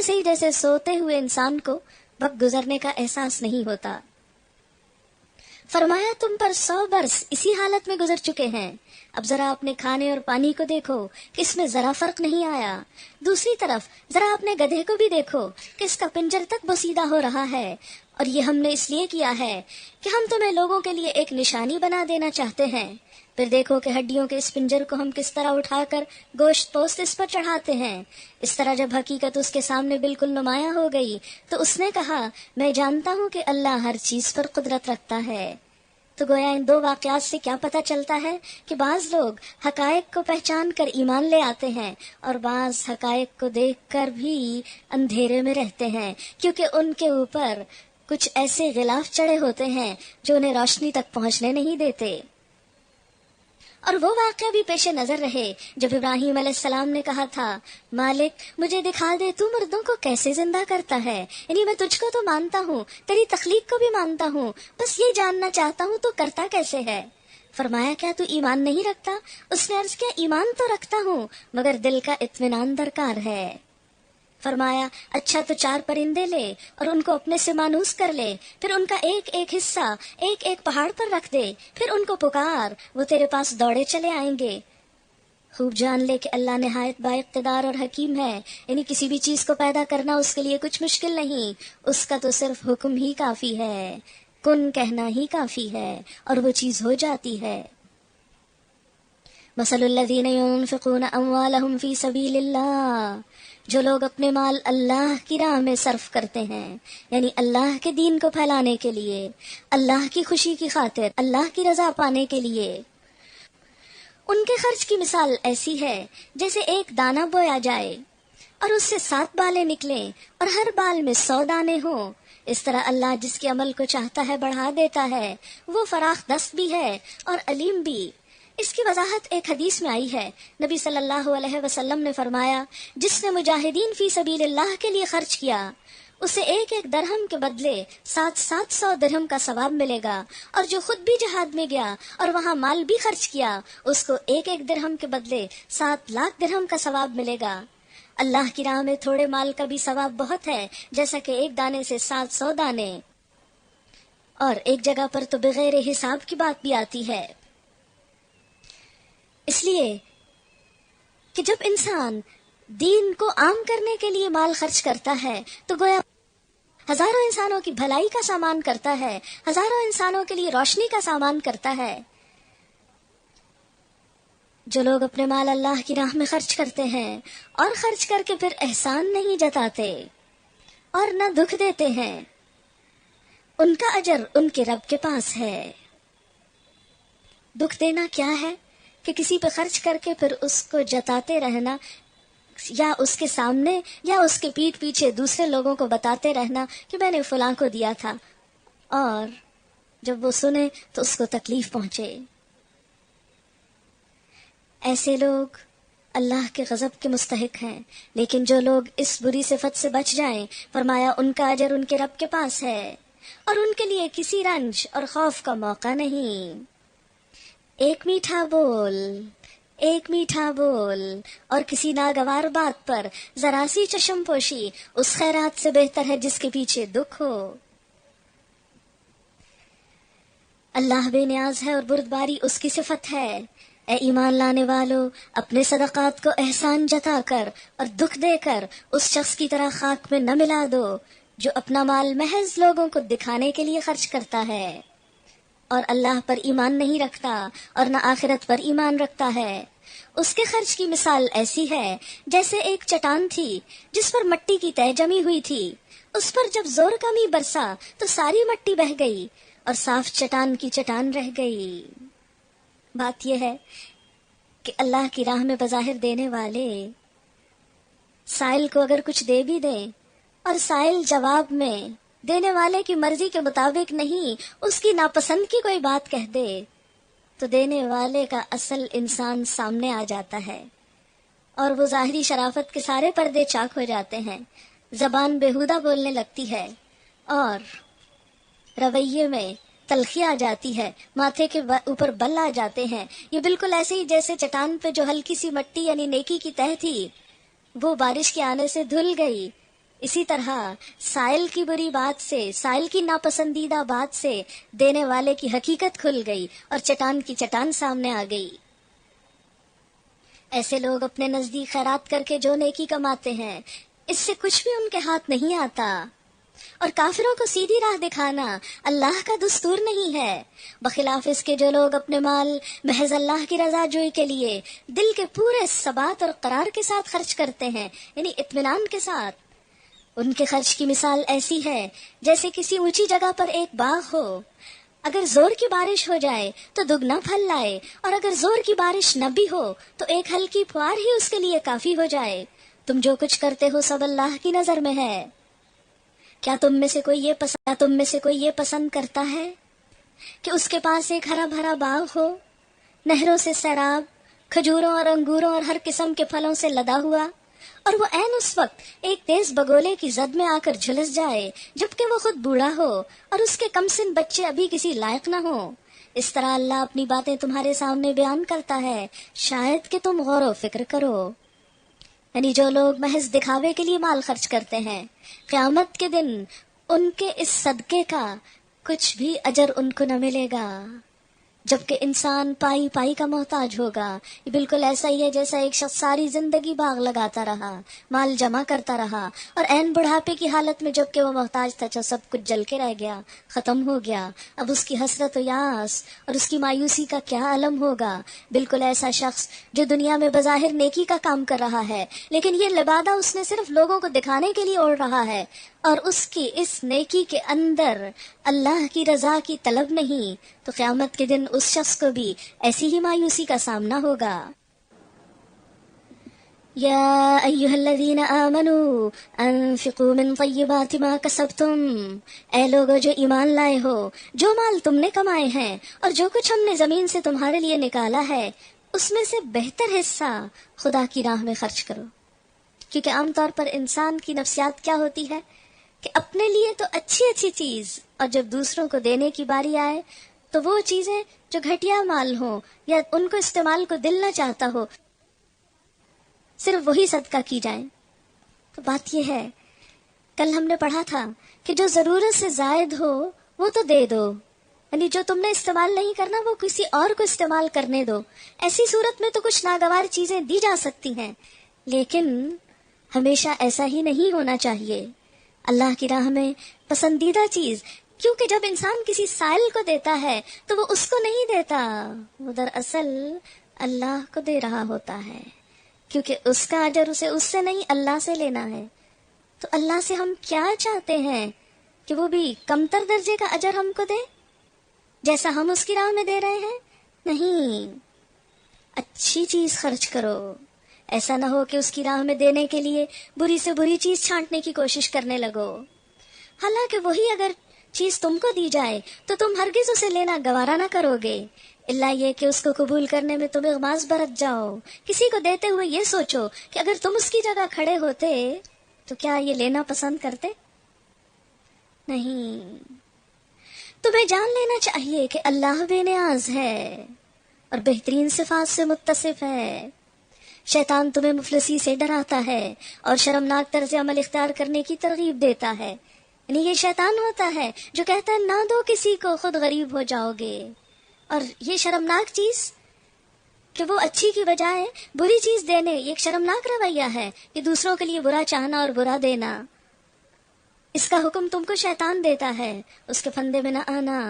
ایسے ہی جیسے سوتے ہوئے انسان کو وقت گزرنے کا احساس نہیں ہوتا۔ فرمایا تم پر 100 برس اسی حالت میں گزر چکے ہیں، اب ذرا اپنے کھانے اور پانی کو دیکھو کہ اس میں ذرا فرق نہیں آیا، دوسری طرف ذرا اپنے گدھے کو بھی دیکھو کہ اس کا پنجر تک بوسیدہ ہو رہا ہے، اور یہ ہم نے اس لیے کیا ہے کہ ہم تمہیں لوگوں کے لیے ایک نشانی بنا دینا چاہتے ہیں۔ پھر دیکھو کہ ہڈیوں کے اس پنجر کو ہم کس طرح اٹھا کر گوشت پوست اس پر چڑھاتے ہیں۔ اس طرح جب حقیقت اس کے سامنے بالکل نمایاں ہو گئی تو اس نے کہا میں جانتا ہوں کہ اللہ ہر چیز پر قدرت رکھتا ہے۔ تو گویا ان دو واقعات سے کیا پتہ چلتا ہے کہ بعض لوگ حقائق کو پہچان کر ایمان لے آتے ہیں اور بعض حقائق کو دیکھ کر بھی اندھیرے میں رہتے ہیں، کیونکہ ان کے اوپر کچھ ایسے غلاف چڑھے ہوتے ہیں جو انہیں روشنی تک پہنچنے نہیں دیتے۔ اور وہ واقعہ بھی پیش نظر رہے جب ابراہیم علیہ السلام نے کہا تھا مالک مجھے دکھا دے تو مردوں کو کیسے زندہ کرتا ہے، یعنی میں تجھ کو تو مانتا ہوں، تیری تخلیق کو بھی مانتا ہوں، بس یہ جاننا چاہتا ہوں تو کرتا کیسے ہے۔ فرمایا کیا تو ایمان نہیں رکھتا؟ اس نے عرض کیا ایمان تو رکھتا ہوں مگر دل کا اطمینان درکار ہے۔ فرمایا اچھا تو 4 پرندے لے اور ان کو اپنے سے مانوس کر لے، پھر ان کا ایک ایک حصہ ایک ایک پہاڑ پر رکھ دے، پھر ان کو پکار، وہ تیرے پاس دوڑے چلے آئیں گے۔ خوب جان لے کہ اللہ نہایت با اقتدار اور حکیم ہے، یعنی کسی بھی چیز کو پیدا کرنا اس کے لیے کچھ مشکل نہیں، اس کا تو صرف حکم ہی کافی ہے، کن کہنا ہی کافی ہے اور وہ چیز ہو جاتی ہے۔ مثل الذین ينفقون اموالهم فی سبیل اللہ، جو لوگ اپنے مال اللہ کی راہ میں صرف کرتے ہیں، یعنی اللہ کے دین کو پھیلانے کے لیے، اللہ کی خوشی کی خاطر، اللہ کی رضا پانے کے لیے، ان کے خرچ کی مثال ایسی ہے جیسے ایک دانہ بویا جائے اور اس سے 7 بالیں نکلیں اور ہر بال میں 100 دانے ہوں۔ اس طرح اللہ جس کے عمل کو چاہتا ہے بڑھا دیتا ہے، وہ فراخ دست بھی ہے اور علیم بھی۔ اس کی وضاحت ایک حدیث میں آئی ہے، نبی صلی اللہ علیہ وسلم نے فرمایا جس نے مجاہدین فی سبیل اللہ کے لیے خرچ کیا اسے ایک ایک درہم کے بدلے 700 درہم کا ثواب ملے گا، اور جو خود بھی جہاد میں گیا اور وہاں مال بھی خرچ کیا اس کو ایک ایک درہم کے بدلے 7 لاکھ درہم کا ثواب ملے گا۔ اللہ کی راہ میں تھوڑے مال کا بھی ثواب بہت ہے، جیسا کہ ایک دانے سے 700 دانے، اور ایک جگہ پر تو بغیر حساب کی بات بھی آتی ہے۔ اس لیے کہ جب انسان دین کو عام کرنے کے لیے مال خرچ کرتا ہے تو گویا ہزاروں انسانوں کی بھلائی کا سامان کرتا ہے، ہزاروں انسانوں کے لیے روشنی کا سامان کرتا ہے۔ جو لوگ اپنے مال اللہ کی راہ میں خرچ کرتے ہیں اور خرچ کر کے پھر احسان نہیں جتاتے اور نہ دکھ دیتے ہیں، ان کا اجر ان کے رب کے پاس ہے۔ دکھ دینا کیا ہے کہ کسی پہ خرچ کر کے پھر اس کو جتاتے رہنا، یا اس کے سامنے یا اس کے پیٹھ پیچھے دوسرے لوگوں کو بتاتے رہنا کہ میں نے فلاں کو دیا تھا، اور جب وہ سنے تو اس کو تکلیف پہنچے۔ ایسے لوگ اللہ کے غضب کے مستحق ہیں، لیکن جو لوگ اس بری صفت سے بچ جائیں، فرمایا ان کا اجر ان کے رب کے پاس ہے اور ان کے لیے کسی رنج اور خوف کا موقع نہیں۔ ایک میٹھا بول، ایک میٹھا بول اور کسی ناگوار بات پر ذرا سی چشم پوشی اس خیرات سے بہتر ہے جس کے پیچھے دکھ ہو۔ اللہ بے نیاز ہے اور بردباری اس کی صفت ہے۔ اے ایمان لانے والو، اپنے صدقات کو احسان جتا کر اور دکھ دے کر اس شخص کی طرح خاک میں نہ ملا دو جو اپنا مال محض لوگوں کو دکھانے کے لیے خرچ کرتا ہے اور اللہ پر ایمان نہیں رکھتا اور نہ آخرت پر ایمان رکھتا ہے۔ اس کے خرچ کی مثال ایسی ہے جیسے ایک چٹان تھی جس پر مٹی کی تہ جمی ہوئی تھی، اس پر جب زور کا می برسا تو ساری مٹی بہہ گئی اور صاف چٹان کی چٹان رہ گئی۔ بات یہ ہے کہ اللہ کی راہ میں بظاہر دینے والے سائل کو اگر کچھ دے بھی دیں اور سائل جواب میں دینے والے کی مرضی کے مطابق نہیں، اس کی ناپسند کی کوئی بات کہہ دے تو دینے والے کا اصل انسان سامنے آ جاتا ہے اور وہ ظاہری شرافت کے سارے پردے چاک ہو جاتے ہیں، زبان بےہودہ بولنے لگتی ہے اور رویے میں تلخی آ جاتی ہے، ماتھے کے اوپر بل آ جاتے ہیں۔ یہ بالکل ایسے ہی جیسے چٹان پہ جو ہلکی سی مٹی یعنی نیکی کی تہ تھی وہ بارش کے آنے سے دھل گئی اسی طرح سائل کی بری بات سے، سائل کی ناپسندیدہ بات سے دینے والے کی حقیقت کھل گئی اور چٹان کی چٹان سامنے آ گئی۔ ایسے لوگ اپنے نزدیک خیرات کر کے جو نیکی کماتے ہیں، اس سے کچھ بھی ان کے ہاتھ نہیں آتا، اور کافروں کو سیدھی راہ دکھانا اللہ کا دستور نہیں ہے، بخلاف اس کے جو لوگ اپنے مال محض اللہ کی رضا جوئی کے لیے دل کے پورے ثبات اور قرار کے ساتھ خرچ کرتے ہیں، یعنی اطمینان کے ساتھ، ان کے خرچ کی مثال ایسی ہے جیسے کسی اونچی جگہ پر ایک باغ ہو، اگر زور کی بارش ہو جائے تو دگنا پھل لائے، اور اگر زور کی بارش نہ بھی ہو تو ایک ہلکی پھوار ہی اس کے لیے کافی ہو جائے۔ تم جو کچھ کرتے ہو سب اللہ کی نظر میں ہے۔ کیا تم میں سے کوئی یہ پسند کرتا ہے کہ اس کے پاس ایک ہرا بھرا باغ ہو، نہروں سے سیراب، کھجوروں اور انگوروں اور ہر قسم کے پھلوں سے لدا ہوا، اور وہ عین اس وقت ایک تیز بگولے کی زد میں آ کر جھلس جائے جبکہ وہ خود بوڑھا ہو اور اس کے کم سن بچے ابھی کسی لائق نہ ہو؟ اس طرح اللہ اپنی باتیں تمہارے سامنے بیان کرتا ہے، شاید کہ تم غور و فکر کرو۔ یعنی جو لوگ محض دکھاوے کے لیے مال خرچ کرتے ہیں، قیامت کے دن ان کے اس صدقے کا کچھ بھی اجر ان کو نہ ملے گا، جبکہ انسان پائی پائی کا محتاج ہوگا۔ یہ بالکل ایسا ہی ہے جیسا ایک شخص ساری زندگی باغ لگاتا رہا، مال جمع کرتا رہا، اور عین بڑھاپے کی حالت میں جبکہ وہ محتاج تھا جو سب کچھ جل کے رہ گیا، ختم ہو گیا۔ اب اس کی حسرت و یاس اور اس کی مایوسی کا کیا علم ہوگا۔ بالکل ایسا شخص جو دنیا میں بظاہر نیکی کا کام کر رہا ہے، لیکن یہ لبادہ اس نے صرف لوگوں کو دکھانے کے لیے اوڑھ رہا ہے، اور اس کی اس نیکی کے اندر اللہ کی رضا کی طلب نہیں، تو قیامت کے دن اس شخص کو بھی ایسی ہی مایوسی کا سامنا ہوگا۔ یا ایھا الذین آمنوا انفقوا من طیبات ما کسبتم، اے لوگو جو ایمان لائے ہو، جو مال تم نے کمائے ہیں اور جو کچھ ہم نے زمین سے تمہارے لیے نکالا ہے، اس میں سے بہتر حصہ خدا کی راہ میں خرچ کرو۔ کیونکہ عام طور پر انسان کی نفسیات کیا ہوتی ہے کہ اپنے لیے تو اچھی اچھی چیز، اور جب دوسروں کو دینے کی باری آئے تو وہ چیزیں جو گھٹیا مال ہوں یا ان کو استعمال کو دل نہ چاہتا ہو، صرف وہی صدقہ کی جائیں۔ تو بات یہ ہے، کل ہم نے پڑھا تھا کہ جو ضرورت سے زائد ہو وہ تو دے دو، یعنی جو تم نے استعمال نہیں کرنا وہ کسی اور کو استعمال کرنے دو۔ ایسی صورت میں تو کچھ ناگوار چیزیں دی جا سکتی ہیں، لیکن ہمیشہ ایسا ہی نہیں ہونا چاہیے۔ اللہ کی راہ میں پسندیدہ چیز، کیونکہ جب انسان کسی سائل کو دیتا ہے تو وہ اس کو نہیں دیتا، وہ دراصل اللہ کو دے رہا ہوتا ہے، کیونکہ اس کا اجر اسے اس سے نہیں اللہ سے لینا ہے۔ تو اللہ سے ہم کیا چاہتے ہیں کہ وہ بھی کمتر درجے کا اجر ہم کو دے جیسا ہم اس کی راہ میں دے رہے ہیں؟ نہیں، اچھی چیز خرچ کرو، ایسا نہ ہو کہ اس کی راہ میں دینے کے لیے بری سے بری چیز چھانٹنے کی کوشش کرنے لگو۔ حالانکہ وہی اگر چیز تم کو دی جائے تو تم ہرگز اسے لینا گوارا نہ کرو گے، الا یہ کہ اس کو قبول کرنے میں تم اغماض برت جاؤ۔ کسی کو دیتے ہوئے یہ سوچو کہ اگر تم اس کی جگہ کھڑے ہوتے تو کیا یہ لینا پسند کرتے؟ نہیں، تمہیں جان لینا چاہیے کہ اللہ بے نیاز ہے اور بہترین صفات سے متصف ہے۔ شیطان تمہیں مفلسی سے ڈراتا ہے اور شرمناک طرز عمل اختیار کرنے کی ترغیب دیتا ہے، یعنی یہ شیطان ہوتا ہے جو کہتا ہے نہ دو کسی کو، خود غریب ہو جاؤ گے۔ اور یہ شرمناک چیز کہ وہ اچھی کی بجائے بری چیز دینے، یہ ایک شرمناک رویہ ہے کہ دوسروں کے لیے برا چاہنا اور برا دینا، اس کا حکم تم کو شیطان دیتا ہے، اس کے پھندے میں نہ آنا۔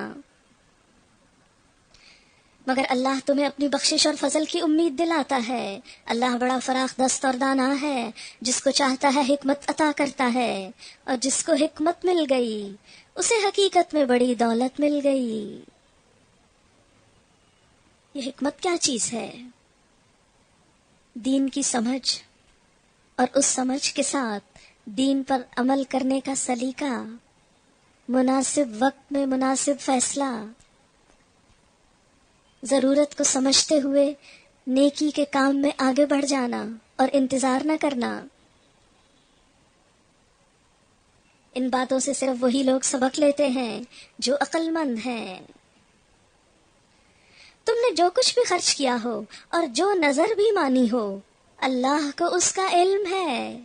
مگر اللہ تمہیں اپنی بخشش اور فضل کی امید دلاتا ہے۔ اللہ بڑا فراخ دست اور دانا ہے، جس کو چاہتا ہے حکمت عطا کرتا ہے، اور جس کو حکمت مل گئی اسے حقیقت میں بڑی دولت مل گئی۔ یہ حکمت کیا چیز ہے؟ دین کی سمجھ، اور اس سمجھ کے ساتھ دین پر عمل کرنے کا سلیقہ، مناسب وقت میں مناسب فیصلہ، ضرورت کو سمجھتے ہوئے نیکی کے کام میں آگے بڑھ جانا اور انتظار نہ کرنا۔ ان باتوں سے صرف وہی لوگ سبق لیتے ہیں جو عقل مند ہیں۔ تم نے جو کچھ بھی خرچ کیا ہو اور جو نظر بھی مانی ہو، اللہ کو اس کا علم ہے۔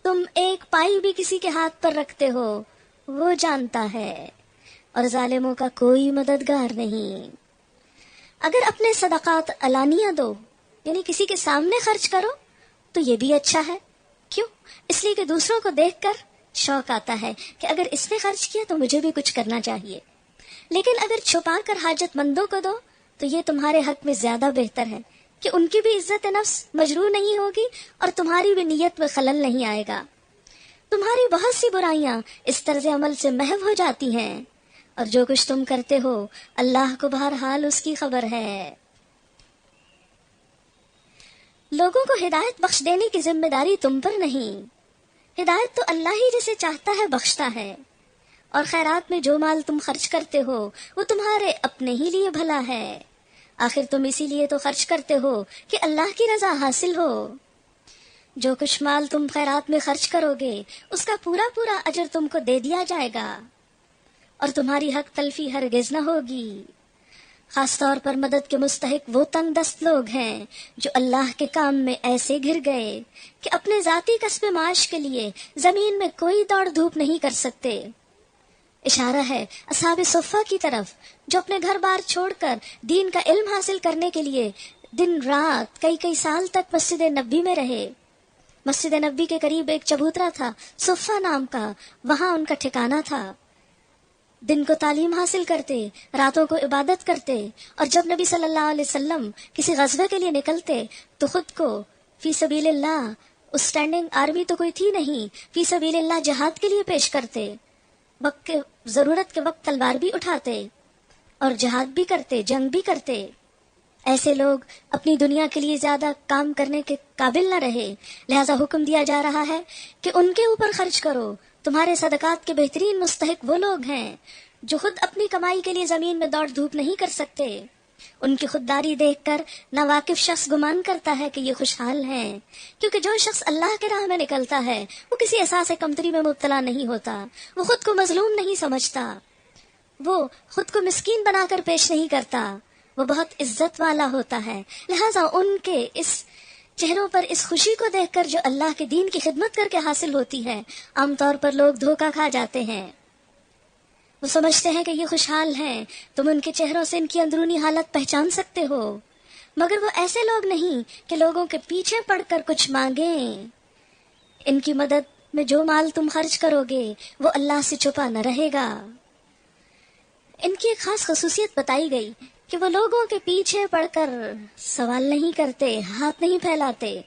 تم ایک پائی بھی کسی کے ہاتھ پر رکھتے ہو وہ جانتا ہے، اور ظالموں کا کوئی مددگار نہیں۔ اگر اپنے صدقات علانیہ دو، یعنی کسی کے سامنے خرچ کرو، تو یہ بھی اچھا ہے۔ کیوں؟ اس لیے کہ دوسروں کو دیکھ کر شوق آتا ہے کہ اگر اس نے خرچ کیا تو مجھے بھی کچھ کرنا چاہیے۔ لیکن اگر چھپا کر حاجت مندوں کو دو تو یہ تمہارے حق میں زیادہ بہتر ہے کہ ان کی بھی عزت نفس مجروح نہیں ہوگی اور تمہاری بھی نیت میں خلل نہیں آئے گا۔ تمہاری بہت سی برائیاں اس طرز عمل سے محو ہو جاتی ہیں، اور جو کچھ تم کرتے ہو اللہ کو بہرحال اس کی خبر ہے۔ لوگوں کو ہدایت بخش دینے کی ذمہ داری تم پر نہیں، ہدایت تو اللہ ہی جسے چاہتا ہے بخشتا ہے، اور خیرات میں جو مال تم خرچ کرتے ہو وہ تمہارے اپنے ہی لیے بھلا ہے، آخر تم اسی لیے تو خرچ کرتے ہو کہ اللہ کی رضا حاصل ہو۔ جو کچھ مال تم خیرات میں خرچ کرو گے اس کا پورا پورا اجر تم کو دے دیا جائے گا، اور تمہاری حق تلفی ہرگز نہ ہوگی۔ خاص طور پر مدد کے مستحق وہ تنگ دست لوگ ہیں جو اللہ کے کام میں ایسے گر گئے کہ اپنے ذاتی کسب معاش کے لیے زمین میں کوئی دوڑ دھوپ نہیں کر سکتے۔ اشارہ ہے اصحاب صفہ کی طرف جو اپنے گھر بار چھوڑ کر دین کا علم حاصل کرنے کے لیے دن رات کئی سال تک مسجد نبی میں رہے۔ مسجد نبی کے قریب ایک چبوترا تھا صفہ نام کا، وہاں ان کا ٹھکانہ تھا۔ دن کو تعلیم حاصل کرتے، راتوں کو عبادت کرتے، اور جب نبی صلی اللہ علیہ وسلم کسی غزوے کے لیے نکلتے تو خود کو فی سبیل اللہ، اس اسٹینڈنگ آرمی تو کوئی تھی نہیں، فی سبیل اللہ جہاد کے لیے پیش کرتے، ضرورت کے وقت تلوار بھی اٹھاتے اور جہاد بھی کرتے، جنگ بھی کرتے۔ ایسے لوگ اپنی دنیا کے لیے زیادہ کام کرنے کے قابل نہ رہے، لہذا حکم دیا جا رہا ہے کہ ان کے اوپر خرچ کرو۔ تمہارے صدقات کے بہترین مستحق وہ لوگ ہیں جو خود اپنی کمائی کے لیے زمین میں دوڑ دھوپ نہیں کر سکتے۔ ان کی خودداری دیکھ کر ناواقف شخص گمان کرتا ہے کہ یہ خوشحال ہیں، کیونکہ جو شخص اللہ کے راہ میں نکلتا ہے وہ کسی احساس کمتری میں مبتلا نہیں ہوتا، وہ خود کو مظلوم نہیں سمجھتا، وہ خود کو مسکین بنا کر پیش نہیں کرتا، وہ بہت عزت والا ہوتا ہے۔ لہٰذا ان کے اس چہروں پر اس خوشی کو دیکھ کر جو اللہ کے دین کی خدمت کر کے حاصل ہوتی ہے، عام طور پر لوگ دھوکہ کھا جاتے ہیں۔ وہ سمجھتے ہیں کہ یہ خوشحال ہیں، تم ان کے چہروں سے ان کی اندرونی حالت پہچان سکتے ہو، مگر وہ ایسے لوگ نہیں کہ لوگوں کے پیچھے پڑ کر کچھ مانگیں۔ ان کی مدد میں جو مال تم خرچ کرو گے وہ اللہ سے چھپا نہ رہے گا۔ ان کی ایک خاص خصوصیت بتائی گئی کہ وہ لوگوں کے پیچھے پڑ کر سوال نہیں کرتے، ہاتھ نہیں پھیلاتے،